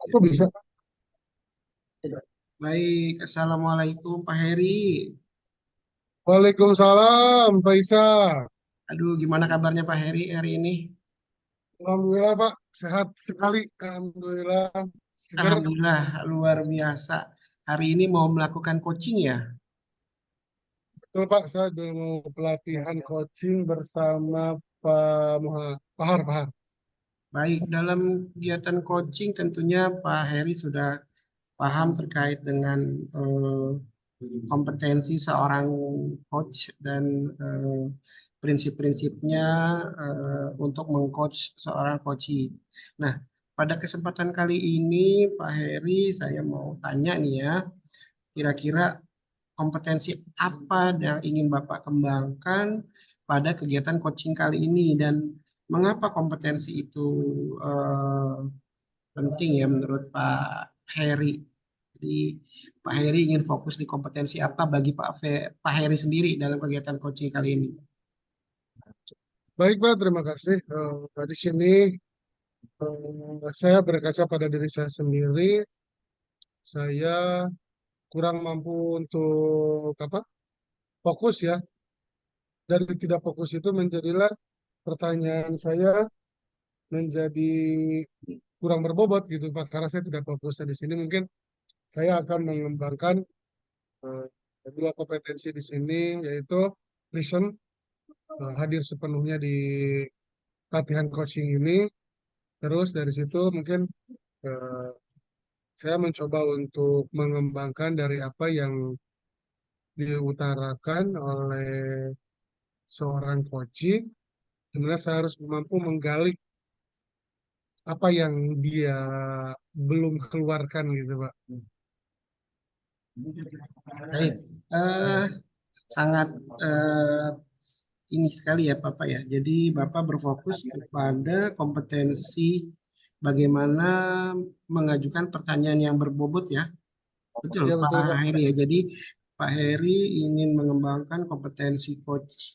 Kok bisa? Baik, Assalamualaikum Pak Heri. Waalaikumsalam, Pak Isa. Aduh, gimana kabarnya Pak Heri hari ini? Alhamdulillah, Pak. Sehat sekali. Alhamdulillah. Seger. Alhamdulillah, luar biasa. Hari ini mau melakukan coaching ya? Betul, Pak. Saya udah mau pelatihan coaching bersama Pak Muhammad. Pahar, Pahar. Baik, dalam kegiatan coaching tentunya Pak Heri sudah paham terkait dengan eh, kompetensi seorang coach dan prinsip-prinsipnya untuk mengcoach seorang coachee. Nah, pada kesempatan kali ini Pak Heri saya mau tanya nih ya, kira-kira kompetensi apa yang ingin Bapak kembangkan pada kegiatan coaching kali ini dan mengapa kompetensi itu eh, penting ya menurut Pak Heri. Jadi Pak Heri ingin fokus di kompetensi apa bagi Pak Heri sendiri dalam kegiatan coaching kali ini? Baik, Pak. Terima kasih. Di sini saya berkaca pada diri saya sendiri. Saya kurang mampu untuk apa? Fokus ya. Dari tidak fokus itu menjadilah pertanyaan saya menjadi kurang berbobot gitu Pak karena saya tidak fokus. Nah, di sini mungkin saya akan mengembangkan eh, dua kompetensi di sini yaitu listen, hadir sepenuhnya di latihan coaching ini. Terus dari situ mungkin eh, saya mencoba untuk mengembangkan dari apa yang diutarakan oleh seorang coaching. Sebenarnya saya harus mampu menggali apa yang dia belum keluarkan gitu Pak. Baik, eh, sangat eh, ini sekali ya Bapak ya. Jadi Bapak berfokus kepada kompetensi bagaimana mengajukan pertanyaan yang berbobot ya. Betul Ya Pak betul Pak. Heri ya. Jadi Pak Heri ingin mengembangkan kompetensi coach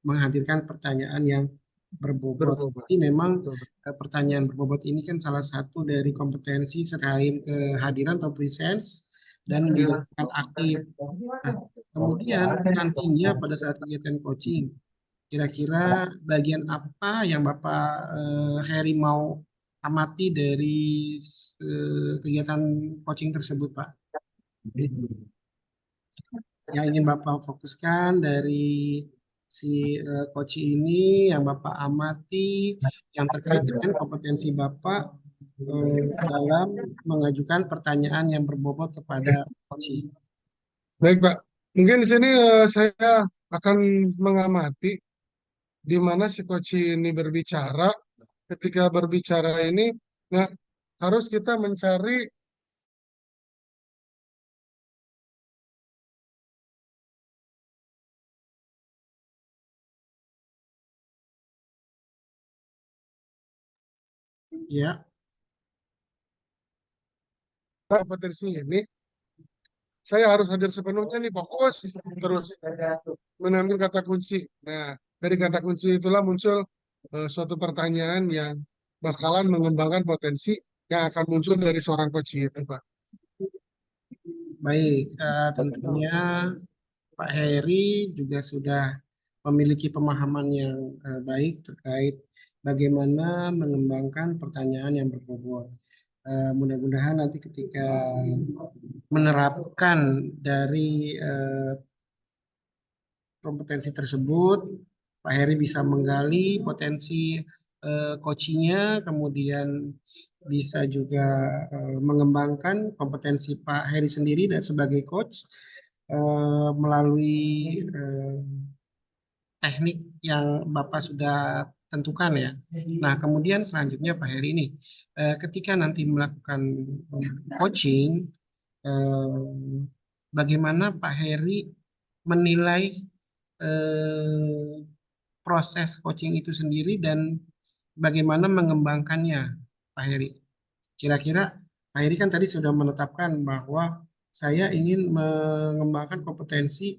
menghadirkan pertanyaan yang berbobot. Berbobot. Jadi memang Betul, betul. pertanyaan berbobot ini kan salah satu dari kompetensi selain kehadiran atau presence dan mendengarkan aktif. Nah, kemudian nantinya pada saat kegiatan coaching, kira-kira bagian apa yang Bapak Heri mau amati dari kegiatan coaching tersebut, Pak? Yang ingin Bapak fokuskan dari si coach ini, yang Bapak amati, yang terkait dengan kompetensi Bapak dalam mengajukan pertanyaan yang berbobot kepada coach. Baik, Pak. Mungkin di sini saya akan mengamati di mana si coach ini berbicara. Ketika berbicara ini, nah, harus kita mencari Ya, kompetensi ini. Saya harus hadir sepenuhnya nih, fokus terus mengambil kata kunci. Nah, dari kata kunci itulah muncul suatu pertanyaan yang bakalan mengembangkan potensi yang akan muncul dari seorang coach itu, Pak. baik. Tentunya Pak Heri juga sudah memiliki pemahaman yang baik terkait bagaimana mengembangkan pertanyaan yang berbobot. Mudah-mudahan nanti ketika menerapkan dari kompetensi tersebut, Pak Heri bisa menggali potensi coachingnya, kemudian bisa juga mengembangkan kompetensi Pak Heri sendiri dan sebagai coach melalui teknik yang Bapak sudah tentukan ya. Nah, kemudian selanjutnya Pak Heri ini, ketika nanti melakukan coaching, eh, bagaimana Pak Heri menilai eh, proses coaching itu sendiri dan bagaimana mengembangkannya, Pak Heri? Kira-kira Pak Heri kan tadi sudah menetapkan bahwa saya ingin mengembangkan kompetensi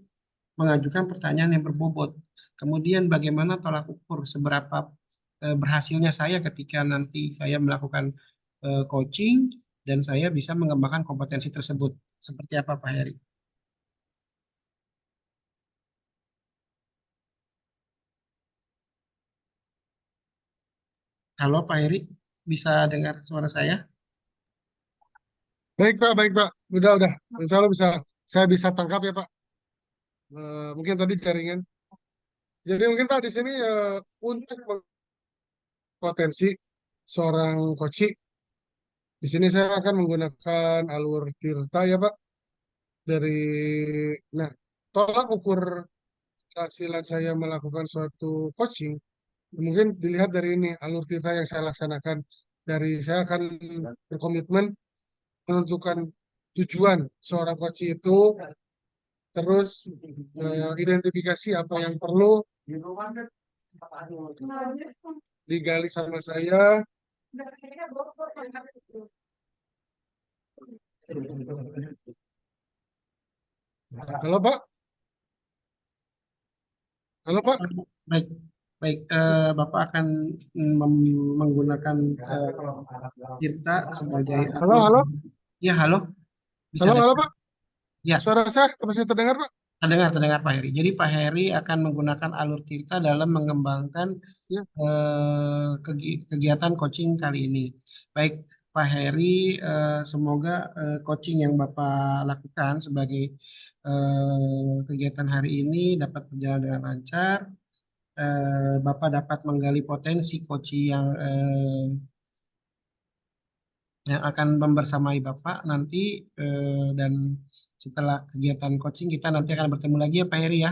mengajukan pertanyaan yang berbobot. Kemudian bagaimana tolak ukur seberapa berhasilnya saya ketika nanti saya melakukan coaching dan saya bisa mengembangkan kompetensi tersebut. Seperti apa Pak Heri? Halo Pak Heri, bisa dengar suara saya? Baik Pak. Udah. Insya Allah bisa, saya bisa tangkap ya Pak. Mungkin tadi jaringan. Jadi mungkin Pak di sini untuk potensi seorang coach, di sini saya akan menggunakan alur Tirta ya Pak. Dari, nah, tolak ukur keberhasilan saya melakukan suatu coaching, mungkin dilihat dari ini, alur Tirta yang saya laksanakan. Dari saya akan berkomitmen menentukan tujuan seorang coach itu, terus identifikasi apa yang perlu digali sama saya. Halo Pak, halo Pak, Baik, baik. Bapak akan menggunakan Tirta sebagai halo, alur. halo, Ya, halo, bisa halo dengar? Pak. Ya, Suara saya masih terdengar Pak? terdengar Pak Heri. Jadi Pak Heri akan menggunakan alur Tirta dalam mengembangkan Ya, kegiatan coaching kali ini. Baik, Pak Heri, semoga coaching yang Bapak lakukan sebagai kegiatan hari ini dapat berjalan dengan lancar. Bapak dapat menggali potensi coaching yang akan membersamai Bapak nanti, dan setelah kegiatan coaching kita nanti akan bertemu lagi ya Pak Heri ya.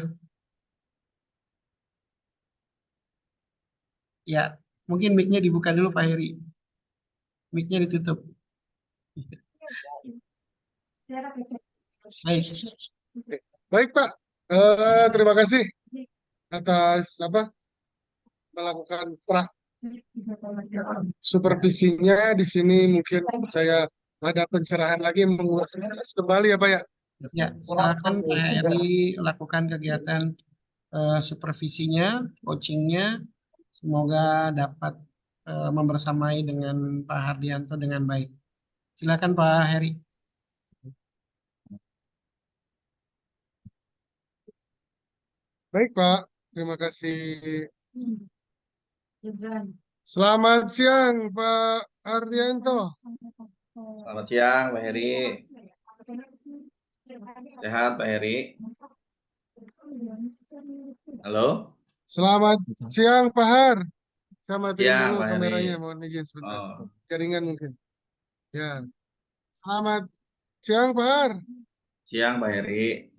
Ya, mungkin mic-nya dibuka dulu Pak Heri. Mic-nya ditutup. Baik, oke. Baik Pak. Terima kasih atas apa melakukan supervisinya di sini. Mungkin saya ada pencerahan lagi, mengulas kembali ya Pak ya. ya silakan Pak Heri lakukan kegiatan supervisinya, coachingnya. Semoga dapat membersamai dengan Pak Hardianto dengan baik. Silakan Pak Heri. Baik Pak, terima kasih. Selamat siang Pak Ardianto. Selamat siang, Pak Heri. Sehat, Pak Heri. Halo? Selamat siang Pak Har. Saya matiin Siang, dulu Pak Heri. kameranya, mohon izin sebentar. Oh, Jaringan mungkin. Ya, selamat siang Pak Har. siang, Pak Heri.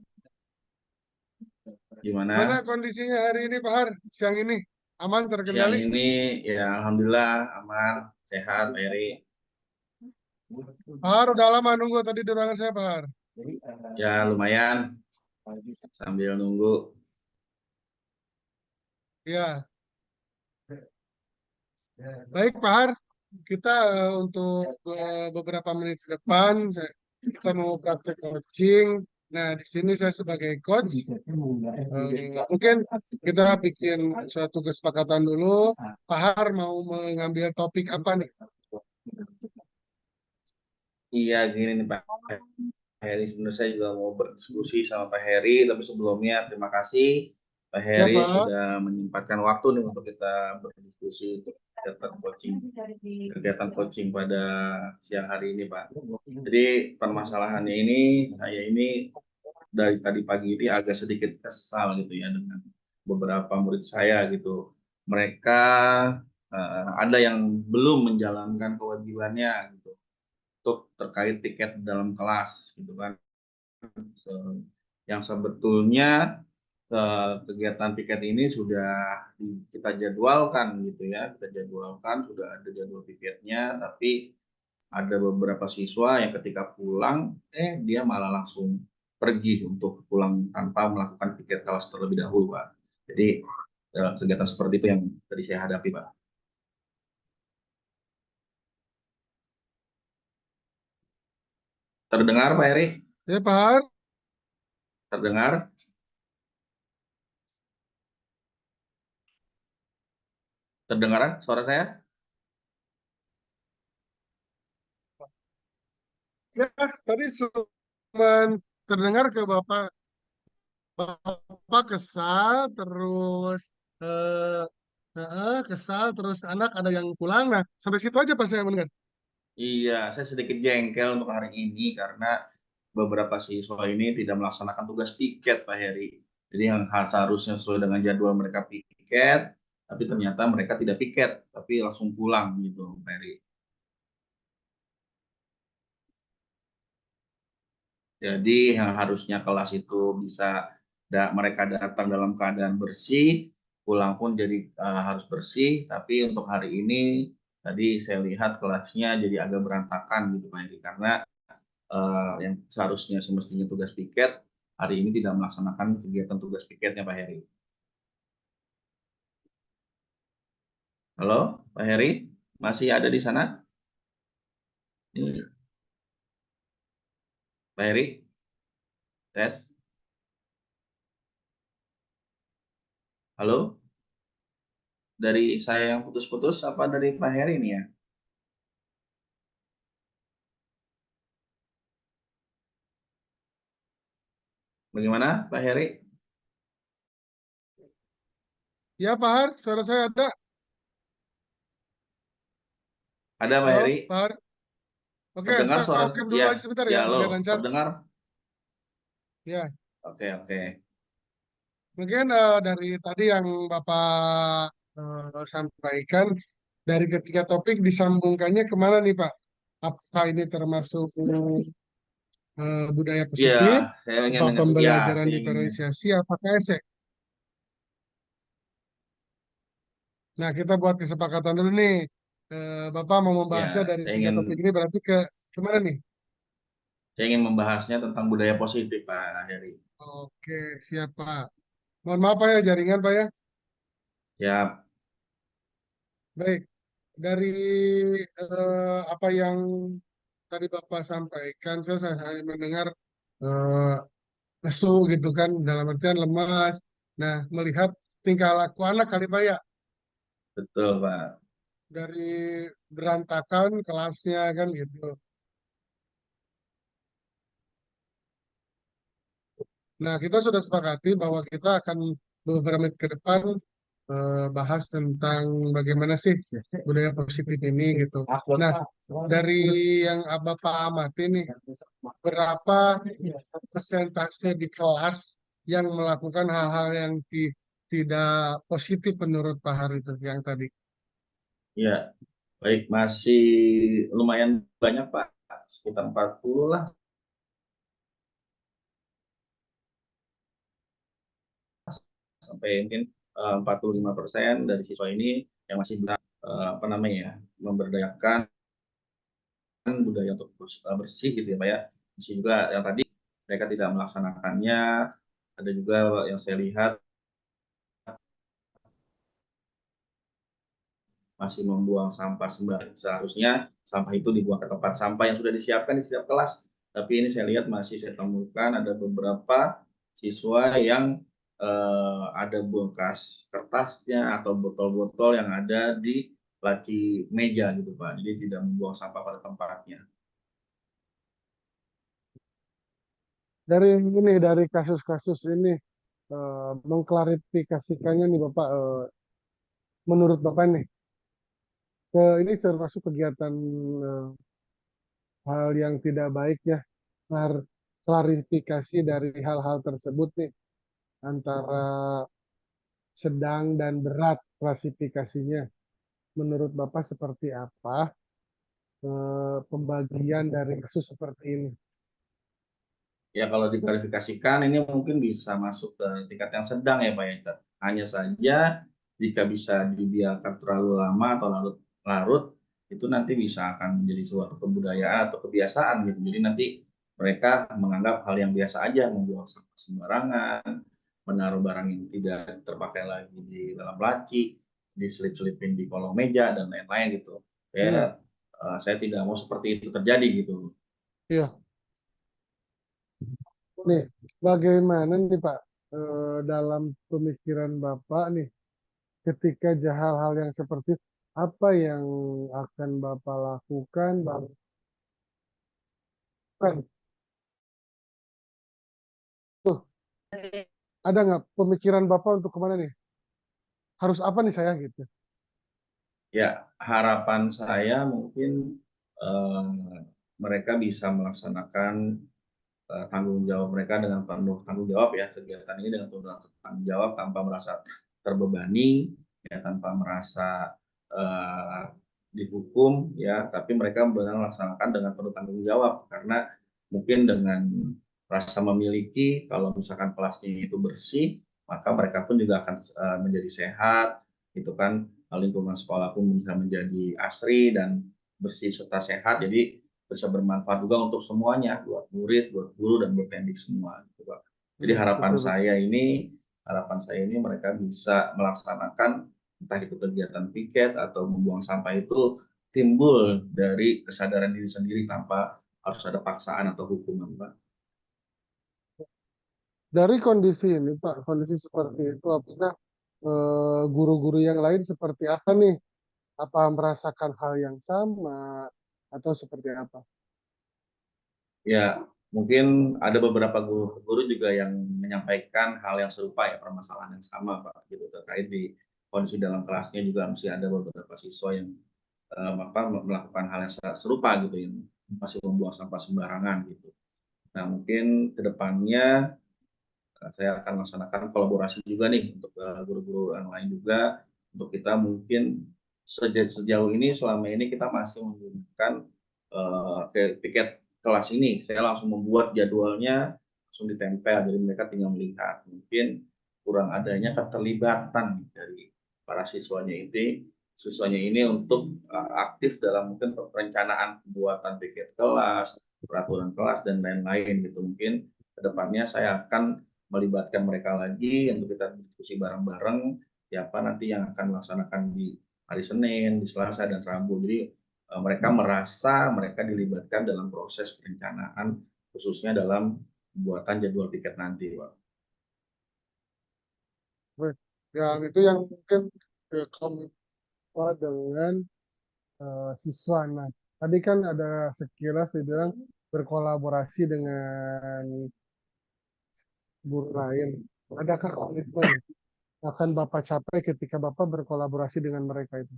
Mana Gimana? kondisinya hari ini Pak Har? Siang ini aman Siang terkendali? ini, ya Alhamdulillah aman, sehat, Pak Heri. Pak Har udah lama nunggu tadi di ruangan saya Pak Har. Ya lumayan, sambil nunggu. Ya, baik Pak Har. Kita untuk beberapa menit ke depan kita mau praktek coaching. Nah, di sini saya sebagai coach, mungkin kita bikin suatu kesepakatan dulu. Pak Har mau mengambil topik apa nih? Iya, gini nih Pak Heri. Sebenarnya saya juga mau berdiskusi sama Pak Heri, tapi sebelumnya terima kasih Pak Ya Heri Pak. sudah menyempatkan waktu nih untuk kita berdiskusi untuk kegiatan coaching pada siang hari ini, Pak. Jadi permasalahannya ini, saya ini dari tadi pagi ini agak sedikit kesal gitu ya dengan beberapa murid saya gitu. Mereka ada yang belum menjalankan kewajibannya gitu untuk terkait tiket dalam kelas gitu kan. Yang sebetulnya kegiatan piket ini sudah kita jadwalkan gitu ya, kita jadwalkan, sudah ada jadwal piketnya, tapi ada beberapa siswa yang ketika pulang dia malah langsung pergi untuk pulang tanpa melakukan piket kelas terlebih dahulu, Pak. Jadi kegiatan seperti itu yang tadi saya hadapi, Pak. Terdengar, Pak Eri? Ya Pak Har. Terdengar? Terdengaran suara saya? Ya, tadi cuman terdengar ke Bapak, Bapak kesal, terus eh kesal, terus anak ada yang pulang. Nah, sampai situ aja pas saya mendengar. Iya, saya sedikit jengkel untuk hari ini karena beberapa siswa ini tidak melaksanakan tugas piket, Pak Heri. Jadi yang seharusnya sesuai dengan jadwal mereka piket, tapi ternyata mereka tidak piket, tapi langsung pulang gitu, Pak Heri. Jadi yang harusnya kelas itu bisa mereka datang dalam keadaan bersih, pulang pun jadi harus bersih. Tapi untuk hari ini tadi saya lihat kelasnya jadi agak berantakan gitu Pak Heri karena yang seharusnya semestinya tugas piket hari ini tidak melaksanakan kegiatan tugas piketnya Pak Heri. Halo, Pak Heri, masih ada di sana? Ini, Pak Heri, tes. Halo, dari saya yang putus-putus apa dari Pak Heri nih ya? Bagaimana Pak Heri? Ya, Pak Har, suara saya ada. Ada Pak Halo, Heri? Pak Har. Oke, Terdengar saya suara oke dulu ya, aja sebentar ya ya, lo biar lancar. terdengar? Ya, Oke, oke. mungkin dari tadi yang Bapak sampaikan, dari ketiga topik disambungkannya kemana nih Pak? Apa ini termasuk budaya Iya, positif, saya ingin apa dengar ya, pembelajaran saya ingin diferensiasi, apakah esek? Nah, kita buat kesepakatan dulu nih. Bapak mau membahasnya ya, dari tiga topik ini berarti ke kemana nih? saya ingin membahasnya tentang budaya positif Pak Heri. Oke, siap Pak. Mohon maaf Pak ya, jaringan Pak ya. Ya, Baik, dari apa yang tadi Bapak sampaikan, saya hanya mendengar eh, lesu gitu kan, dalam artian lemas. Nah, melihat tingkah laku anak kali Pak ya, betul Pak. dari berantakan kelasnya kan gitu. Nah, kita sudah sepakati bahwa kita akan beberapa menit ke depan bahas tentang bagaimana sih budaya positif ini gitu. Nah, dari yang Bapak amati nih, berapa persentase di kelas yang melakukan hal-hal yang tidak positif menurut Pak Har itu yang tadi? Ya, baik masih lumayan banyak Pak, sekitar 40 lah sampai mungkin 45% dari siswa ini yang masih bisa apa namanya ya, memberdayakan budaya untuk bersih gitu ya Pak ya. Masih juga yang tadi mereka tidak melaksanakannya, ada juga yang saya lihat masih membuang sampah sembarangan. Seharusnya sampah itu dibuang ke tempat sampah yang sudah disiapkan di setiap kelas. Tapi ini saya lihat masih saya temukan ada beberapa siswa yang ada bekas kertasnya atau botol-botol yang ada di laci meja gitu Pak. Jadi tidak membuang sampah pada tempatnya. Dari kasus-kasus ini mengklarifikasikannya nih Bapak, menurut Bapak nih, ini termasuk kegiatan eh, hal yang tidak baik ya. Klarifikasi dari hal-hal tersebut nih antara sedang dan berat klasifikasinya. Menurut Bapak seperti apa pembagian dari kasus seperti ini? Ya kalau diklarifikasikan ini mungkin bisa masuk ke tingkat yang sedang ya Pak ya. Hanya saja jika bisa dibiarkan terlalu lama atau larut itu nanti bisa akan menjadi suatu kebudayaan atau kebiasaan gitu. Jadi nanti mereka menganggap hal yang biasa aja membuang sampah sembarangan, menaruh barang yang tidak terpakai lagi di dalam laci, diselip-selipin di kolong meja dan lain-lain gitu. Iya, Saya tidak mau seperti itu terjadi gitu. iya. Nih, bagaimana nih Pak dalam pemikiran Bapak nih ketika hal-hal yang seperti apa yang akan Bapak lakukan Kan, tuh, ada nggak pemikiran Bapak untuk kemana nih? Harus apa nih saya gitu? Ya, harapan saya mungkin eh, mereka bisa melaksanakan tanggung jawab mereka dengan penuh tanggung jawab ya, kegiatan ini dengan penuh tanggung jawab tanpa merasa terbebani ya, tanpa merasa uh, dihukum ya, tapi mereka benar melaksanakan dengan penuh tanggung jawab karena mungkin dengan rasa memiliki, kalau misalkan kelasnya itu bersih maka mereka pun juga akan menjadi sehat gitu kan, lingkungan sekolah pun bisa menjadi asri dan bersih serta sehat, jadi bisa bermanfaat juga untuk semuanya, buat murid, buat guru, dan buat pendidik semua. Gitu, Pak. Jadi Betul, betul. harapan saya ini mereka bisa melaksanakan entah itu kegiatan piket atau membuang sampah itu timbul dari kesadaran diri sendiri tanpa harus ada paksaan atau hukuman, Pak. Dari kondisi ini, Pak, kondisi seperti itu, apakah guru-guru yang lain seperti apa nih? Apa merasakan hal yang sama atau seperti apa? Ya, mungkin ada beberapa guru juga yang menyampaikan hal yang serupa ya, permasalahan yang sama, Pak, gitu, terkait di kondisi dalam kelasnya juga masih ada beberapa siswa yang melakukan hal yang serupa gitu, yang masih membuang sampah sembarangan gitu. Nah, mungkin kedepannya saya akan melaksanakan kolaborasi juga nih untuk guru-guru yang lain juga, untuk kita mungkin sejauh ini selama ini kita masih menggunakan piket kelas ini. Saya langsung membuat jadwalnya langsung ditempel, jadi mereka tinggal melihat. Mungkin kurang adanya keterlibatan dari para siswanya ini untuk aktif dalam mungkin perencanaan pembuatan piket kelas, peraturan kelas dan lain-lain gitu. Mungkin kedepannya saya akan melibatkan mereka lagi untuk kita diskusi bareng-bareng siapa nanti yang akan melaksanakan di hari Senin, di Selasa dan Rabu. Jadi mereka merasa mereka dilibatkan dalam proses perencanaan khususnya dalam pembuatan jadwal tiket nanti, Pak. Baik. Yang itu yang mungkin komitmen dengan siswa. Nah, tadi kan ada sekilas dibilang berkolaborasi dengan guru lain. Adakah komitmen akan Bapak capai ketika Bapak berkolaborasi dengan mereka itu?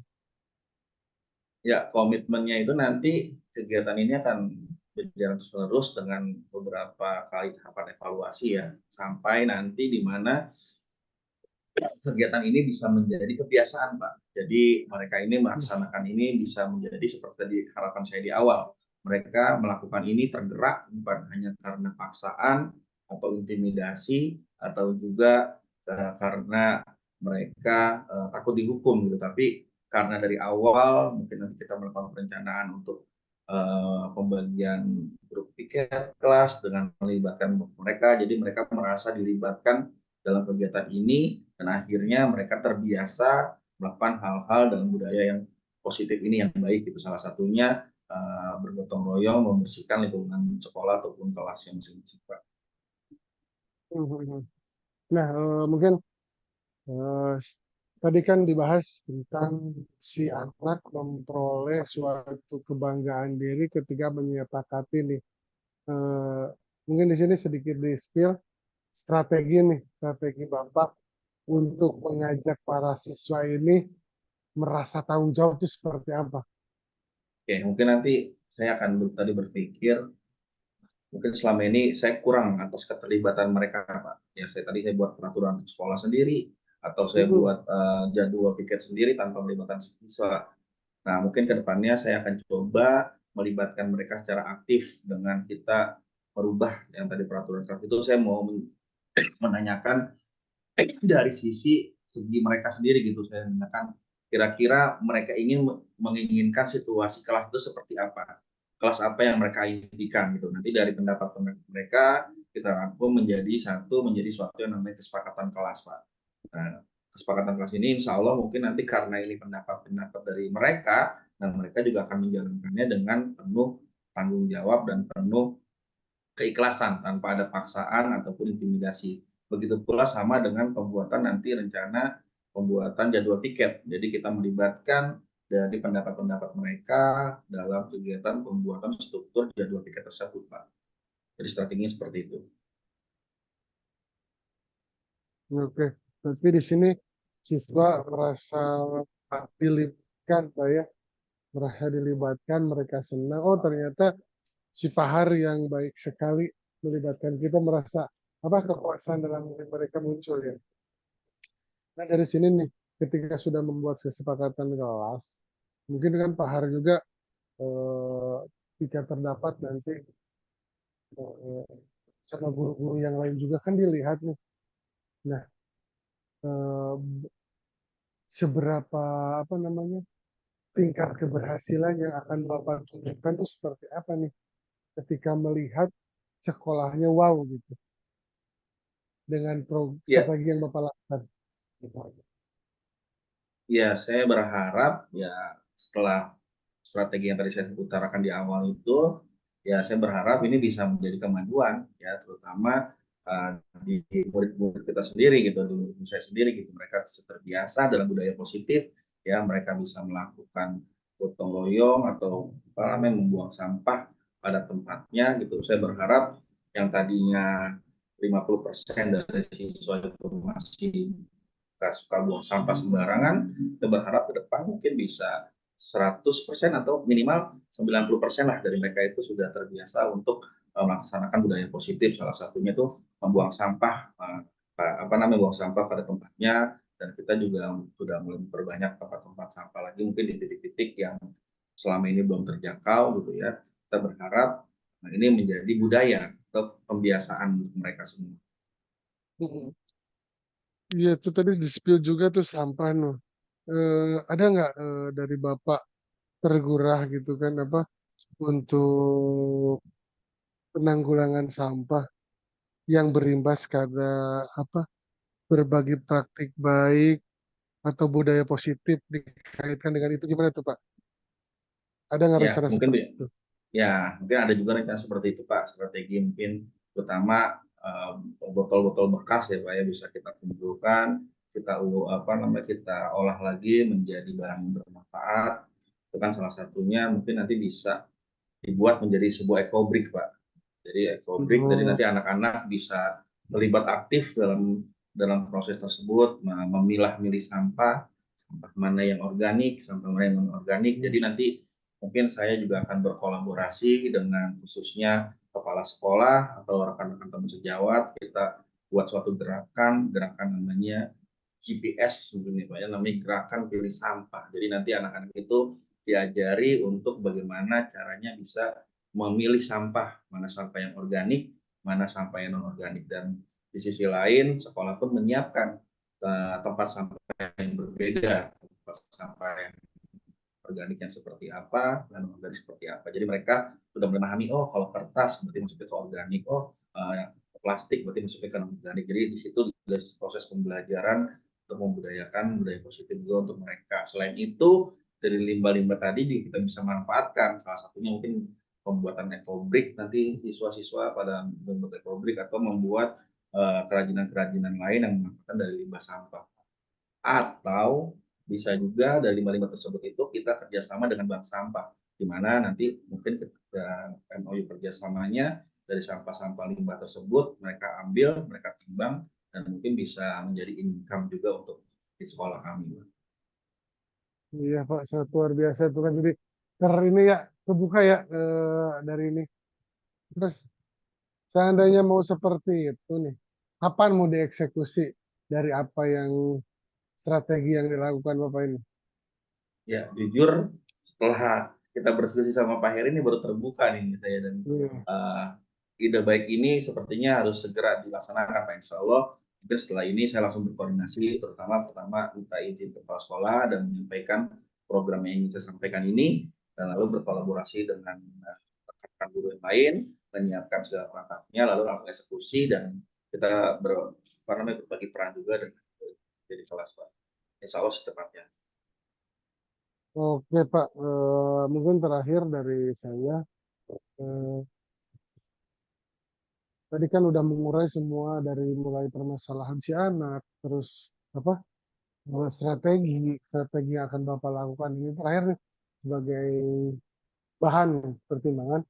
Ya, komitmennya itu nanti kegiatan ini akan berjalan terus dengan beberapa kali tahapan evaluasi ya, sampai nanti di mana kegiatan ini bisa menjadi kebiasaan, Pak. Jadi mereka ini melaksanakan ini bisa menjadi seperti tadi harapan saya di awal. Mereka melakukan ini tergerak bukan hanya karena paksaan atau intimidasi atau juga karena mereka takut dihukum gitu, tapi karena dari awal mungkin nanti kita melakukan perencanaan untuk pembagian grup piket kelas dengan melibatkan mereka, jadi mereka merasa dilibatkan dalam kegiatan ini dan akhirnya mereka terbiasa melakukan hal-hal dalam budaya yang positif ini yang baik itu salah satunya bergotong royong membersihkan lingkungan sekolah ataupun kelas yang masing-masing. Nah, mungkin eh, tadi kan dibahas tentang si anak memperoleh suatu kebanggaan diri ketika menyepakati nih. Eh, Mungkin di sini sedikit di-spill strategi nih, strategi Bapak untuk mengajak para siswa ini merasa tanggung jawab itu seperti apa? Oke, mungkin nanti saya akan tadi berpikir mungkin selama ini saya kurang atas keterlibatan mereka, Pak. Ya, saya buat peraturan sekolah sendiri atau saya Mm-mm. buat jadwal piket sendiri tanpa melibatkan siswa. Nah, mungkin ke depannya saya akan coba melibatkan mereka secara aktif dengan kita merubah yang tadi peraturan kelas itu. Saya mau menanyakan dari segi mereka sendiri gitu. Saya menanyakan kira-kira mereka menginginkan situasi kelas itu seperti apa, kelas apa yang mereka impikan gitu. Nanti dari pendapat mereka kita rangkum menjadi suatu yang namanya kesepakatan kelas, Pak. Nah, kesepakatan kelas ini insya Allah mungkin nanti karena ini pendapat-pendapat dari mereka, dan mereka juga akan menjalankannya dengan penuh tanggung jawab dan penuh keikhlasan tanpa ada paksaan ataupun intimidasi. Begitu pula sama dengan pembuatan nanti rencana pembuatan jadwal tiket. Jadi kita melibatkan dari pendapat-pendapat mereka dalam kegiatan pembuatan struktur jadwal piket tersebut, Pak. Jadi strateginya seperti itu. Oke, tapi di sini siswa merasa dilibatkan, Pak ya, merasa dilibatkan, mereka senang. Oh, ternyata si Pahar yang baik sekali melibatkan kita, merasa apa kepuasan dalam diri mereka muncul ya. Nah, dari sini nih, ketika sudah membuat kesepakatan kelas, mungkin kan Pahar juga eh, jika terdapat nanti eh, sama guru-guru yang lain juga kan dilihat nih. Nah, eh, seberapa apa namanya tingkat keberhasilan yang akan Bapak tunjukkan itu seperti apa nih ketika melihat sekolahnya wow gitu dengan Ya, strategi yang Bapak lakukan. ya, saya berharap ya setelah strategi yang tadi saya utarakan di awal itu, ya saya berharap ini bisa menjadi kemajuan ya, terutama uh, di murid-murid kita sendiri gitu, di murid saya sendiri gitu, mereka terbiasa dalam budaya positif, ya mereka bisa melakukan gotong royong atau apa namanya membuang sampah pada tempatnya gitu. Saya berharap yang tadinya 50% dari siswa itu masih suka buang sampah sembarangan, kita berharap ke depan mungkin bisa 100% atau minimal 90% lah dari mereka itu sudah terbiasa untuk melaksanakan budaya positif. Salah satunya itu membuang sampah, apa namanya buang sampah pada tempatnya, dan kita juga sudah mulai memperbanyak tempat-tempat sampah lagi mungkin di titik-titik yang selama ini belum terjangkau gitu ya. Kita berharap ini menjadi budaya atau pembiasaan untuk mereka semua. Iya itu tadi di spill juga tuh sampah noh. Ada nggak dari Bapak tergurah gitu kan apa untuk penanggulangan sampah yang berimbas karena apa berbagi praktik baik atau budaya positif dikaitkan dengan itu gimana tuh Pak? Ada nggak Ya, rencana mungkin seperti itu? ya, mungkin ada juga rencana seperti itu, Pak. Strategi mungkin terutama botol-botol bekas ya, Pak ya bisa kita kumpulkan, kita apa namanya kita olah lagi menjadi barang yang bermanfaat. Itu kan salah satunya mungkin nanti bisa dibuat menjadi sebuah ekobrik, Pak. Jadi ekobrik, jadi Oh, nanti anak-anak bisa terlibat aktif dalam dalam proses tersebut, memilah-milih sampah, sampah mana yang organik, sampah mana yang non organik. Jadi nanti mungkin saya juga akan berkolaborasi dengan khususnya kepala sekolah atau rekan-rekan teman sejawat. Kita buat suatu gerakan, gerakan namanya GPS sebenarnya Pak ya, namanya gerakan pilih sampah. Jadi nanti anak-anak itu diajari untuk bagaimana caranya bisa memilih sampah, mana sampah yang organik, mana sampah yang non organik, dan di sisi lain sekolah pun menyiapkan tempat sampah yang berbeda, tempat sampah yang organik yang seperti apa dan organik seperti apa. Jadi mereka sudah memahami, oh kalau kertas berarti masuknya ke organik, oh plastik berarti masuknya ke organik. Jadi di situ proses pembelajaran untuk membudayakan budaya positif juga untuk mereka. Selain itu dari limbah-limbah tadi kita bisa manfaatkan. Salah satunya mungkin pembuatan ekobrik, nanti siswa-siswa pada membuat ekobrik atau membuat kerajinan-kerajinan lain yang menggunakan dari limbah sampah. Atau bisa juga dari limbah-limbah tersebut itu kita kerjasama dengan bank sampah, di mana nanti mungkin ketika MOU kerjasamanya dari sampah-sampah limbah tersebut mereka ambil, mereka timbang, dan mungkin bisa menjadi income juga untuk di sekolah kami. iya Pak, sangat luar biasa itu kan jadi ini ya kebuka ya dari ini. Terus seandainya mau seperti itu nih, kapan mau dieksekusi dari apa yang strategi yang dilakukan Bapak ini? Ya, jujur setelah kita berdiskusi sama Pak Heri ini baru terbuka nih saya, dan Iya. uh, ide baik ini sepertinya harus segera dilaksanakan Pak, Insya Allah. Mungkin setelah ini saya langsung berkoordinasi, terutama pertama minta izin ke kepala sekolah dan menyampaikan program yang ingin saya sampaikan ini, dan lalu berkolaborasi dengan rekan guru yang lain, menyiapkan segala perangkatnya, lalu langsung eksekusi, dan kita berbagi peran juga dengan jadi kelas Pak. Insya Allah secepatnya. Oke Pak, mungkin terakhir dari saya, eh, tadi kan udah mengurai semua dari mulai permasalahan si anak, terus apa strategi yang akan Bapak lakukan ini terakhir nih, sebagai bahan pertimbangan.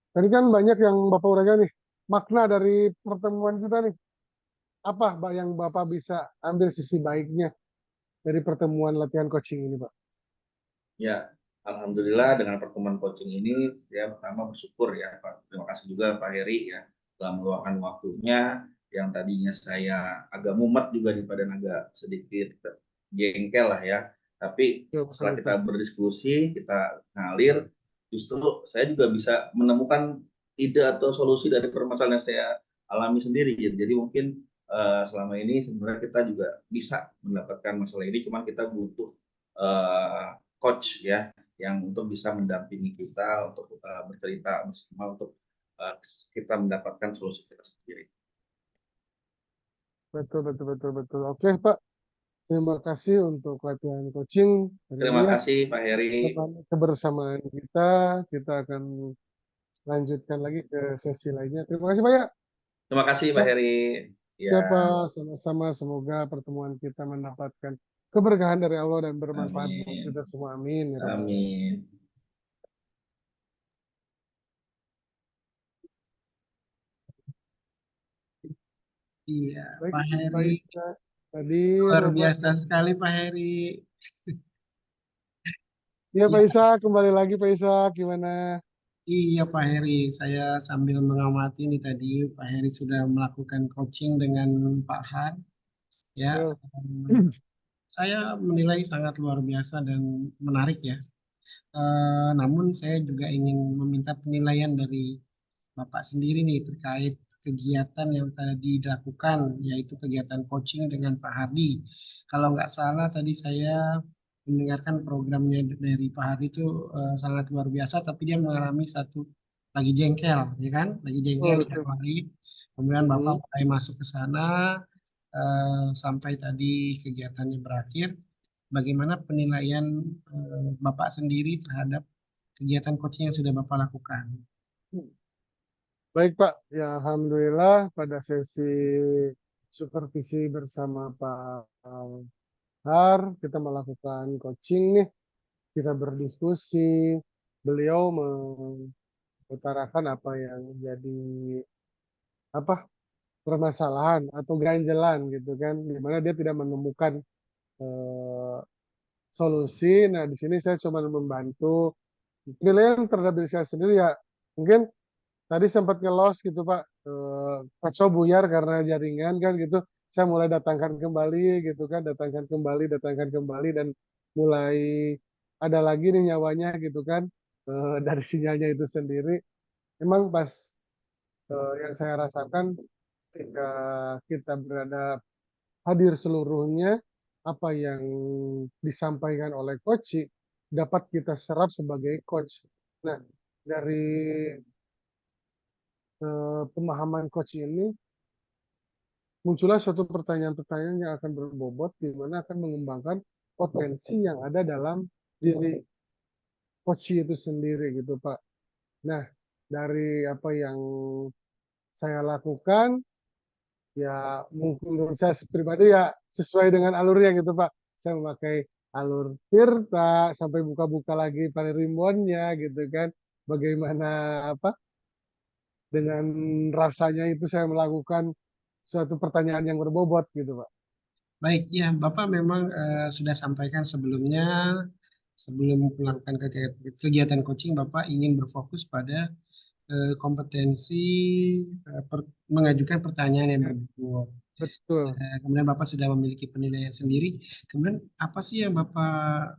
Tadi kan banyak yang Bapak uraikan nih, makna dari pertemuan kita nih. Apa yang Bapak bisa ambil sisi baiknya dari pertemuan latihan coaching ini, Pak? Ya, alhamdulillah dengan pertemuan coaching ini, ya pertama bersyukur ya Pak. Terima kasih juga Pak Heri ya telah meluangkan waktunya yang tadinya saya agak mumet juga di badan agak sedikit jengkel lah ya. Tapi Ya, setelah kita betul-betul. berdiskusi, kita ngalir, justru saya juga bisa menemukan ide atau solusi dari permasalahan yang saya alami sendiri. Jadi mungkin selama ini sebenarnya kita juga bisa mendapatkan masalah ini, cuman kita butuh coach ya yang untuk bisa mendampingi kita untuk bercerita bersama untuk uh, kita mendapatkan solusi kita sendiri. Betul, betul, betul, betul. Oke, Pak. Terima kasih untuk latihan coaching hari ini Terima ya. kasih Pak Heri. Depan kebersamaan kita akan lanjutkan lagi ke sesi lainnya. Terima kasih Pak ya. Terima kasih Pak Siap, Heri. Ya, siapa sama-sama semoga pertemuan kita mendapatkan keberkahan dari Allah dan bermanfaat buat amin. kita semua. Amin. Ya Rabbal Alamin. Amin. Iya, Baik, Pak Pak Heri, Ica hadir luar Bapak. biasa sekali Pak Heri. Iya Iya, Pak Isa, kembali lagi Pak Isa. Gimana? iya Pak Heri, saya sambil mengamati nih tadi Pak Heri sudah melakukan coaching dengan Pak Han. Ya, Betul. saya menilai sangat luar biasa dan menarik ya. Namun saya juga ingin meminta penilaian dari Bapak sendiri nih terkait kegiatan yang tadi dilakukan, yaitu kegiatan coaching dengan Pak Hardi. Kalau nggak salah tadi saya mendengarkan programnya dari Pak Hardi itu sangat luar biasa, tapi dia mengalami satu lagi jengkel, ya kan? Lagi jengkel Betul, di betul. hari. Kemudian Bapak Mhm. mulai masuk ke sana sampai tadi kegiatannya berakhir. Bagaimana penilaian Bapak sendiri terhadap kegiatan coaching yang sudah Bapak lakukan? Baik Pak, ya Alhamdulillah pada sesi supervisi bersama Pak Har, kita melakukan coaching nih, kita berdiskusi, beliau mengutarakan apa yang jadi apa permasalahan atau ganjelan gitu kan, di mana dia tidak menemukan eh, solusi. Nah, di sini saya cuma membantu penilaian terhadap diri saya sendiri ya. Mungkin tadi sempat ngelos gitu Pak, kacau buyar karena jaringan kan gitu. Saya mulai datangkan kembali gitu kan, datangkan kembali dan mulai ada lagi nih nyawanya gitu kan, dari sinyalnya itu sendiri. Emang pas yang saya rasakan ketika kita berada hadir seluruhnya, apa yang disampaikan oleh coach dapat kita serap sebagai coach. Nah, dari pemahaman coach ini muncullah suatu pertanyaan-pertanyaan yang akan berbobot di mana akan mengembangkan potensi yang ada dalam diri coach itu sendiri gitu Pak. Nah, dari apa yang saya lakukan ya mungkin menurut saya pribadi ya sesuai dengan alurnya gitu Pak. Saya memakai alur Tirta sampai buka-buka lagi pada rimbonnya gitu kan. Bagaimana apa dengan rasanya itu saya melakukan suatu pertanyaan yang berbobot gitu Pak. Baik, ya Bapak memang sudah sampaikan sebelumnya, sebelum melakukan kegiatan coaching, Bapak ingin berfokus pada kompetensi mengajukan pertanyaan yang berbobot. Betul. Kemudian Bapak sudah memiliki penilaian sendiri. Kemudian apa sih yang Bapak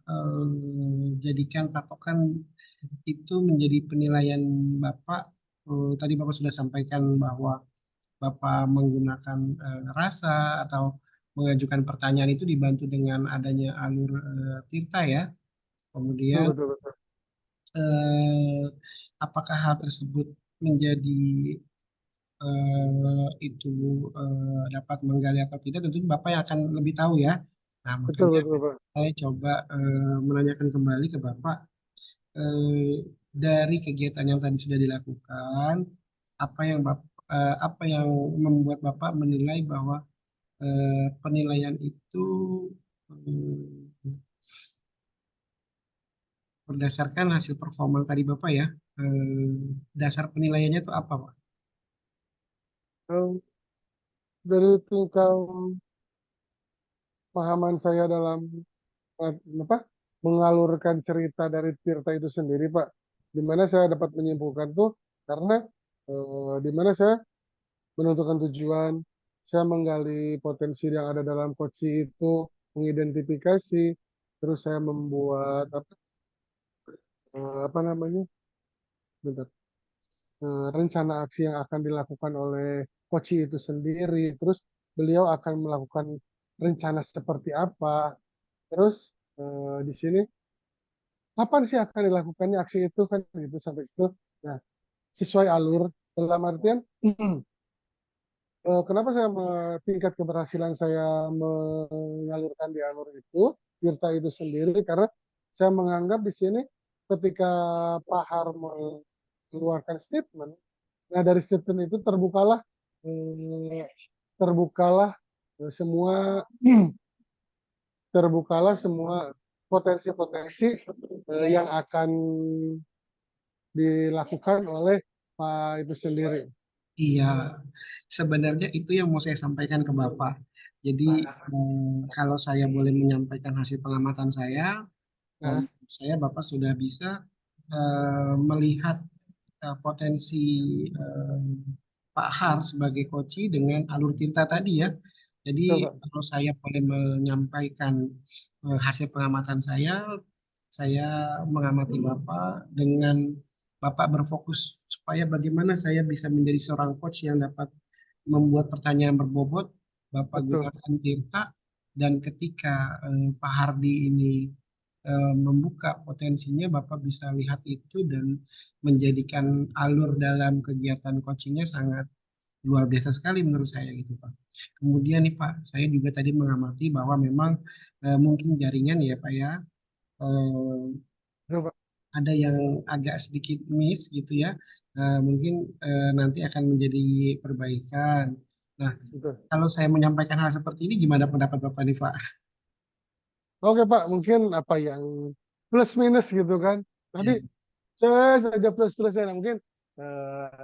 jadikan patokan itu menjadi penilaian Bapak? Tadi Bapak sudah sampaikan bahwa Bapak menggunakan rasa atau mengajukan pertanyaan itu dibantu dengan adanya alur Tirta ya. Betul, Kemudian betul, betul. eh, apakah hal tersebut menjadi itu dapat menggali atau tidak, tentu Bapak yang akan lebih tahu ya. Nah, Betul, makanya betul, Pak. saya coba menanyakan kembali ke Bapak dari kegiatan yang tadi sudah dilakukan, apa yang apa yang membuat Bapak menilai bahwa penilaian itu eh, berdasarkan hasil performa tadi Bapak ya. Eh, Dasar penilaiannya itu apa, Pak? Eh, Dari tingkat pahaman saya dalam apa mengalurkan cerita dari Tirta itu sendiri, Pak. Di mana saya dapat menyimpulkan tuh karena di mana saya menentukan tujuan, saya menggali potensi yang ada dalam koci itu, mengidentifikasi, terus saya membuat apa namanya, bentar, rencana aksi yang akan dilakukan oleh koci itu sendiri, terus beliau akan melakukan rencana seperti apa, terus di sini kapan sih akan dilakukannya aksi itu kan gitu sampai situ. Nah, sesuai alur dalam artian kenapa saya tingkat keberhasilan saya menyalurkan di alur itu Tirta itu sendiri karena saya menganggap di sini ketika Pak Har mengeluarkan statement, nah dari statement itu eh, terbukalah semua terbukalah semua potensi-potensi yang akan dilakukan oleh Pak itu sendiri. Iya, sebenarnya itu yang mau saya sampaikan ke Bapak. Jadi, kalau saya boleh menyampaikan hasil pengamatan saya, Nah, saya Bapak sudah bisa melihat potensi eh, Pak Har sebagai coach dengan alur tinta tadi ya. Jadi coba. kalau saya boleh menyampaikan hasil pengamatan saya mengamati Bapak dengan Bapak berfokus supaya bagaimana saya bisa menjadi seorang coach yang dapat membuat pertanyaan berbobot, Bapak Betul, gunakan tinta dan ketika Pak Hardi ini membuka potensinya, Bapak bisa lihat itu dan menjadikan alur dalam kegiatan coachingnya sangat luar biasa sekali menurut saya gitu Pak. Kemudian nih Pak, saya juga tadi mengamati bahwa memang mungkin jaringan ya Pak ya, eh, coba. ada yang agak sedikit miss gitu ya. Mungkin nanti akan menjadi perbaikan. Nah, Betul. kalau saya menyampaikan hal seperti ini, gimana pendapat Bapak nih Pak? Oke Pak, mungkin apa yang plus minus gitu kan. Tapi Ya, saya saja plus plusnya. Nah, mungkin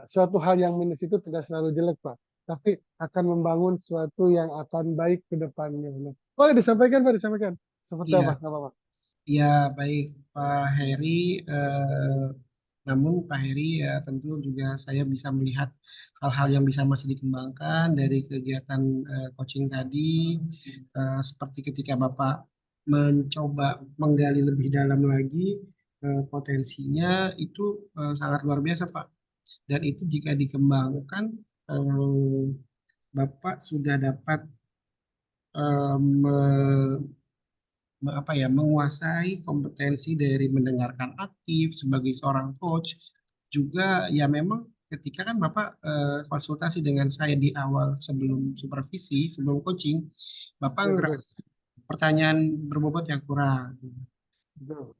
suatu hal yang minus itu tidak selalu jelek Pak. Tapi akan membangun suatu yang akan baik ke depannya. Nah, boleh disampaikan Pak, disampaikan. Seperti apa? iya. Nggak apa-apa. Ya, baik Pak Heri. Namun Pak Heri ya tentu juga saya bisa melihat hal-hal yang bisa masih dikembangkan dari kegiatan coaching tadi. Seperti ketika Bapak mencoba menggali lebih dalam lagi potensinya itu sangat luar biasa Pak. Dan itu jika dikembangkan Bapak sudah dapat apa ya menguasai kompetensi dari mendengarkan aktif sebagai seorang coach juga ya memang ketika kan Bapak konsultasi dengan saya di awal sebelum supervisi sebelum coaching Bapak Betul, betul. ngerasa pertanyaan berbobot yang kurang Betul.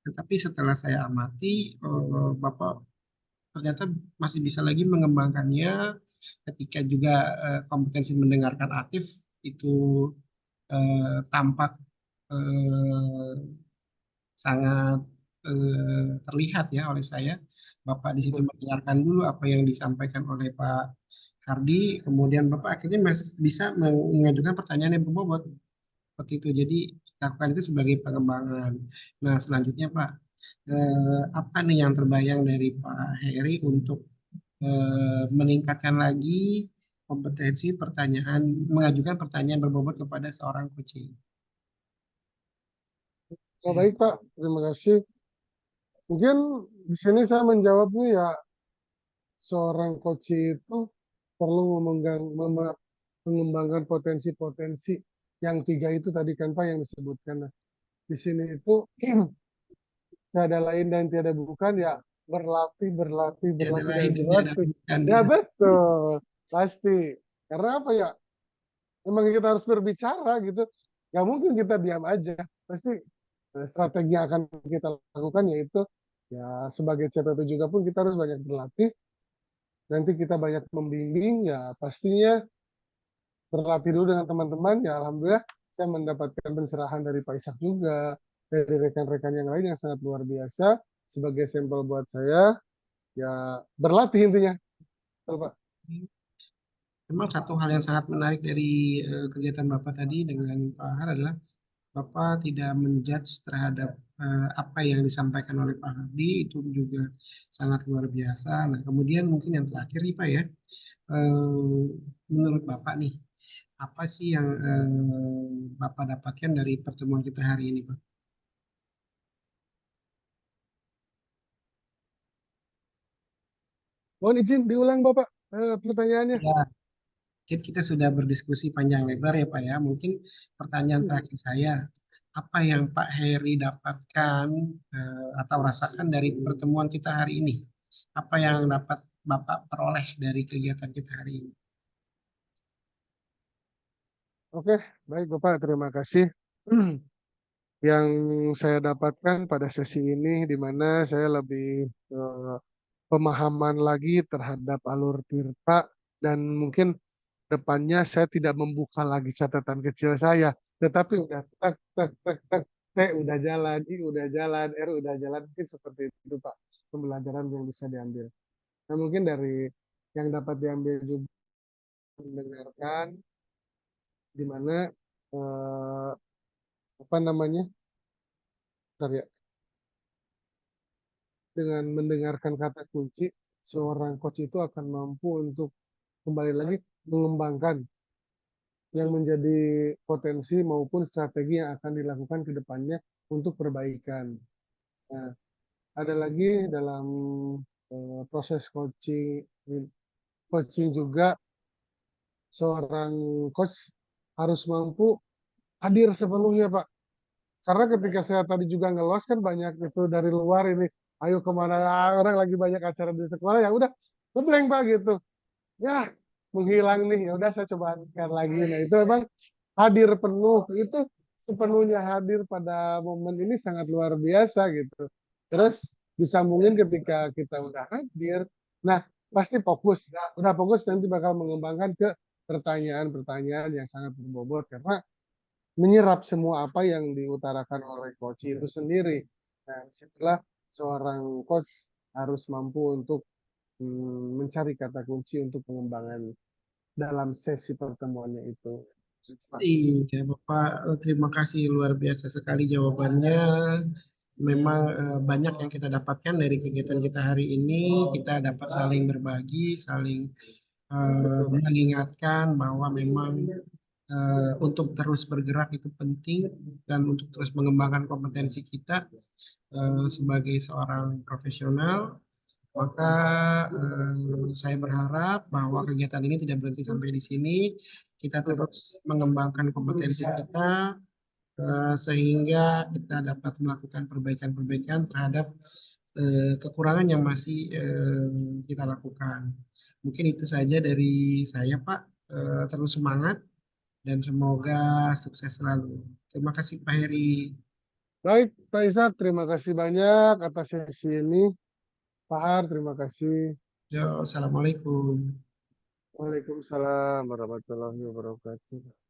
tetapi setelah saya amati Bapak ternyata masih bisa lagi mengembangkannya ketika juga kompetensi mendengarkan aktif itu tampak eh, sangat terlihat ya oleh saya. Bapak di situ Betul. mendengarkan dulu apa yang disampaikan oleh Pak Hardi, kemudian Bapak akhirnya bisa mengajukan pertanyaan yang berbobot seperti itu. Jadi lakukan itu sebagai pengembangan. Nah, selanjutnya Pak, apa nih yang terbayang dari Pak Heri untuk meningkatkan lagi kompetensi pertanyaan, mengajukan pertanyaan berbobot kepada seorang coaching? Oh, baik Pak, terima kasih. Mungkin di sini saya menjawabnya ya seorang coach itu perlu mengembangkan potensi-potensi yang tiga itu tadi kan Pak yang disebutkan. Nah, di sini itu tiada lain dan tiada bukan ya berlatih, berlatih, Tiada berlatih, dan lain dan tiada berlatih. bukan Ya ya. betul, pasti. Karena apa ya? Memang kita harus berbicara gitu. Gak mungkin kita diam aja. Pasti strategi yang akan kita lakukan yaitu ya sebagai CPP juga pun kita harus banyak berlatih. Nanti kita banyak membimbing ya pastinya berlatih dulu dengan teman-teman, ya alhamdulillah saya mendapatkan pencerahan dari Pak Ishak juga, dari rekan-rekan yang lain yang sangat luar biasa. Sebagai sampel buat saya, ya berlatih intinya. Betul, Pak. Memang satu hal yang sangat menarik dari kegiatan Bapak tadi dengan Pak Har adalah Bapak tidak menjudge terhadap apa yang disampaikan oleh Pak Hardi, itu juga sangat luar biasa. Nah, kemudian mungkin yang terakhir nih Pak ya, eh, menurut Bapak nih, apa sih yang Bapak dapatkan dari pertemuan kita hari ini, Pak? Mohon izin diulang Bapak pertanyaannya. Ya, kita sudah berdiskusi panjang lebar ya Pak ya. Mungkin pertanyaan terakhir saya, apa yang Pak Heri dapatkan atau rasakan dari pertemuan kita hari ini? Apa yang dapat Bapak peroleh dari kegiatan kita hari ini? Oke, baik Bapak, terima kasih. Yang saya dapatkan pada sesi ini, di mana saya lebih pemahaman lagi terhadap alur tirta, dan mungkin depannya saya tidak membuka lagi catatan kecil saya, tetapi udah tak tak tak tak, T udah jalan, I udah jalan, R udah jalan, mungkin seperti itu Pak pembelajaran yang bisa diambil. Nah mungkin dari yang dapat diambil juga mendengarkan, di mana eh, apa namanya, bentar ya, dengan mendengarkan kata kunci, seorang coach itu akan mampu untuk kembali lagi mengembangkan yang menjadi potensi maupun strategi yang akan dilakukan ke depannya untuk perbaikan. Nah, ada lagi dalam proses coaching, coaching juga seorang coach harus mampu hadir sepenuhnya, Pak. Karena ketika saya tadi juga ngelos kan banyak itu dari luar ini, ayo kemana, orang lagi banyak acara di sekolah, ya udah ngeblank Pak gitu. Ya menghilang nih, ya udah saya coba hadirkan lagi. Nah itu memang hadir penuh, itu sepenuhnya hadir pada momen ini sangat luar biasa gitu. Terus disambungin ketika kita udah hadir, nah pasti fokus, udah fokus nanti bakal mengembangkan ke pertanyaan-pertanyaan yang sangat berbobot karena menyerap semua apa yang diutarakan oleh coach itu sendiri. Nah, disitulah seorang coach harus mampu untuk mencari kata kunci untuk pengembangan dalam sesi pertemuannya itu. Iya, Bapak, terima kasih luar biasa sekali jawabannya. Memang banyak yang kita dapatkan dari kegiatan kita hari ini. Kita dapat saling berbagi, saling Betul, Pak. mengingatkan bahwa memang untuk terus bergerak itu penting dan untuk terus mengembangkan kompetensi kita sebagai seorang profesional. Maka saya berharap bahwa kegiatan ini tidak berhenti sampai di sini. Kita Betul, Pak. terus mengembangkan kompetensi kita sehingga kita dapat melakukan perbaikan-perbaikan terhadap kekurangan yang masih kita lakukan. Mungkin itu saja dari saya, Pak. Terus semangat dan semoga sukses selalu. Terima kasih, Pak Heri. Baik, Pak Ishak, terima kasih banyak atas sesi ini. Pak Har, terima kasih. Yo, assalamualaikum. Waalaikumsalam warahmatullahi wabarakatuh.